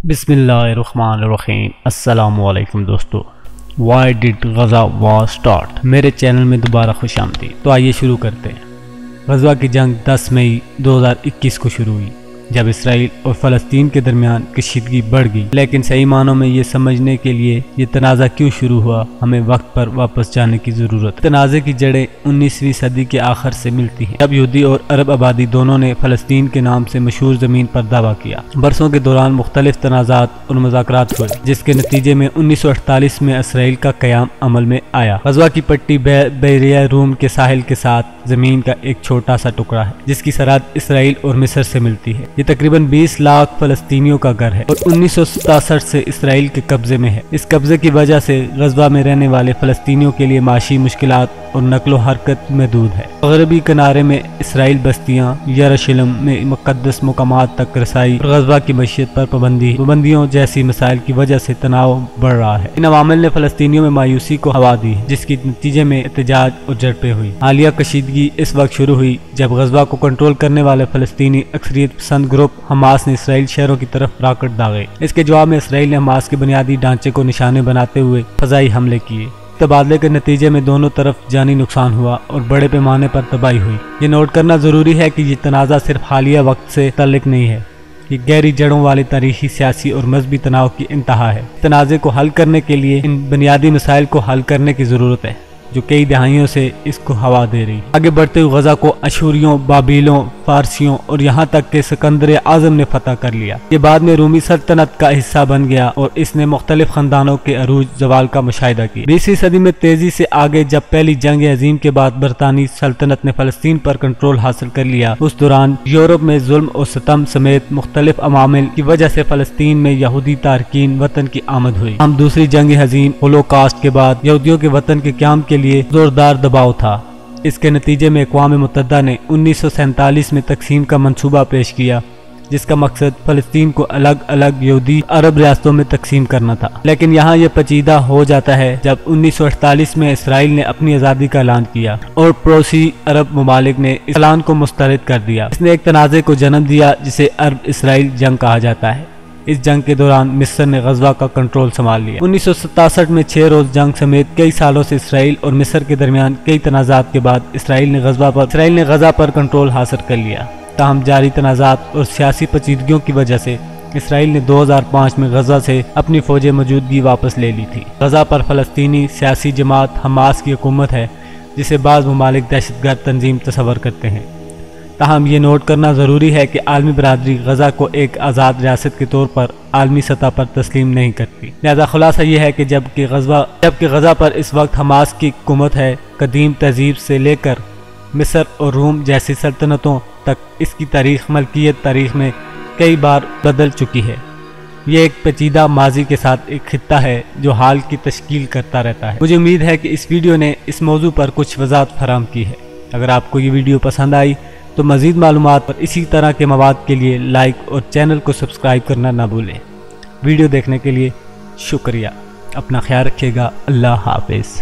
بسم اللہ الرحمن الرحیم۔ السلام علیکم دوستو۔ Why did Gaza war start? میرے چینل میں دوبارہ خوش آمدید۔ تو آئیے شروع کرتے ہیں۔ غزہ کی جنگ 10 مئی 2021 کو شروع ہوئی جب اسرائیل اور فلسطین کے درمیان کشیدگی بڑھ گئی، لیکن صحیح معنوں میں یہ سمجھنے کے لیے یہ تنازع کیوں شروع ہوا ہمیں وقت پر واپس جانے کی ضرورت ہے۔ تنازع کی جڑیں 19ویں صدی کے آخر سے ملتی ہیں، جب یہودی اور عرب آبادی دونوں نے فلسطین کے نام سے مشہور زمین پر دعویٰ کیا۔ برسوں کے دوران مختلف تنازعات اور مذاکرات ہوئے، جس کے نتیجے میں 1948 میں اسرائیل کا قیام عمل میں آیا۔ غزہ کی پٹی بحیرہ روم کے ساحل کے ساتھ زمین کا ایک چھوٹا سا ٹکڑا ہے، جس کی سرحد اسرائیل اور مصر سے ملتی ہے۔ یہ تقریباً 20 لاکھ فلسطینیوں کا گھر ہے اور 1967 سے اسرائیل کے قبضے میں ہے۔ اس قبضے کی وجہ سے غزہ میں رہنے والے فلسطینیوں کے لیے معاشی مشکلات اور نقل و حرکت محدود ہے۔ مغربی کنارے میں اسرائیل بستیاں، یروشلم میں مقدس مقامات تک رسائی اور غزہ کی معیشت پر پابندیوں جیسی مسائل کی وجہ سے تناؤ بڑھ رہا ہے۔ ان عوامل نے فلسطینیوں میں مایوسی کو ہوا دی، جس کے نتیجے میں احتجاج اور جھڑپیں ہوئی۔ حالیہ کشیدگی اس وقت شروع ہوئی جب غزہ کو کنٹرول کرنے والے فلسطینی اکثریت پسند گروپ حماس نے اسرائیل شہروں کی طرف راکٹ داغے۔ اس کے جواب میں اسرائیل نے حماس کے بنیادی ڈھانچے کو نشانے بناتے ہوئے فضائی حملے کیے۔ تبادلے کے نتیجے میں دونوں طرف جانی نقصان ہوا اور بڑے پیمانے پر تباہی ہوئی۔ یہ نوٹ کرنا ضروری ہے کہ یہ تنازع صرف حالیہ وقت سے متعلق نہیں ہے، یہ گہری جڑوں والے تاریخی، سیاسی اور مذہبی تناؤ کی انتہا ہے۔ تنازع کو حل کرنے کے لیے ان بنیادی مسائل کو حل کرنے کی ضرورت ہے جو کئی دہائیوں سے اس کو ہوا دے رہی۔ آگے بڑھتے ہوئے غزہ کو اشوریوں، بابیلوں، فارسیوں اور یہاں تک کہ سکندر اعظم نے فتح کر لیا۔ یہ بعد میں رومی سلطنت کا حصہ بن گیا اور اس نے مختلف خاندانوں کے عروج زوال کا مشاہدہ کیا۔ 20ویں صدی میں تیزی سے آگے جب پہلی جنگ عظیم کے بعد برطانوی سلطنت نے فلسطین پر کنٹرول حاصل کر لیا، اس دوران یورپ میں ظلم اور ستم سمیت مختلف عوامل کی وجہ سے فلسطین میں یہودی تارکین وطن کی آمد ہوئی۔ ہم دوسری جنگ عظیم ہولوکاسٹ کے بعد یہودیوں کے وطن کے قیام کے لیے زوردار دباؤ تھا۔ اس کے نتیجے میں اقوام متحدہ نے 1947 میں تقسیم کا منصوبہ پیش کیا، جس کا مقصد فلسطین کو الگ الگ یہودی عرب ریاستوں میں تقسیم کرنا تھا۔ لیکن یہاں یہ پیچیدہ ہو جاتا ہے جب 1948 میں اسرائیل نے اپنی آزادی کا اعلان کیا اور پڑوسی عرب ممالک نے اس اعلان کو مسترد کر دیا۔ اس نے ایک تنازع کو جنم دیا جسے عرب اسرائیل جنگ کہا جاتا ہے۔ اس جنگ کے دوران مصر نے غزہ کا کنٹرول سنبھال لیا۔ 1967 میں 6 روز جنگ سمیت کئی سالوں سے اسرائیل اور مصر کے درمیان کئی تنازعات کے بعد اسرائیل نے غزہ پر کنٹرول حاصل کر لیا۔ تاہم جاری تنازعات اور سیاسی پیچیدگیوں کی وجہ سے اسرائیل نے 2005 میں غزہ سے اپنی فوجی موجودگی واپس لے لی تھی۔ غزہ پر فلسطینی سیاسی جماعت حماس کی حکومت ہے، جسے بعض ممالک دہشت گرد تنظیم تصور کرتے ہیں۔ تاہم یہ نوٹ کرنا ضروری ہے کہ عالمی برادری غزہ کو ایک آزاد ریاست کے طور پر عالمی سطح پر تسلیم نہیں کرتی۔ لہذا خلاصہ یہ ہے کہ جبکہ غزہ پر اس وقت حماس کی حکومت ہے، قدیم تہذیب سے لے کر مصر اور روم جیسی سلطنتوں تک اس کی ملکیت تاریخ میں کئی بار بدل چکی ہے۔ یہ ایک پیچیدہ ماضی کے ساتھ ایک خطہ ہے جو حال کی تشکیل کرتا رہتا ہے۔ مجھے امید ہے کہ اس ویڈیو نے اس موضوع پر کچھ وضاحت فراہم کی ہے۔ اگر آپ کو یہ ویڈیو پسند آئی تو مزید معلومات اور اسی طرح کے مواد کے لیے لائک اور چینل کو سبسکرائب کرنا نہ بھولیں۔ ویڈیو دیکھنے کے لیے شکریہ۔ اپنا خیال رکھیے گا۔ اللہ حافظ۔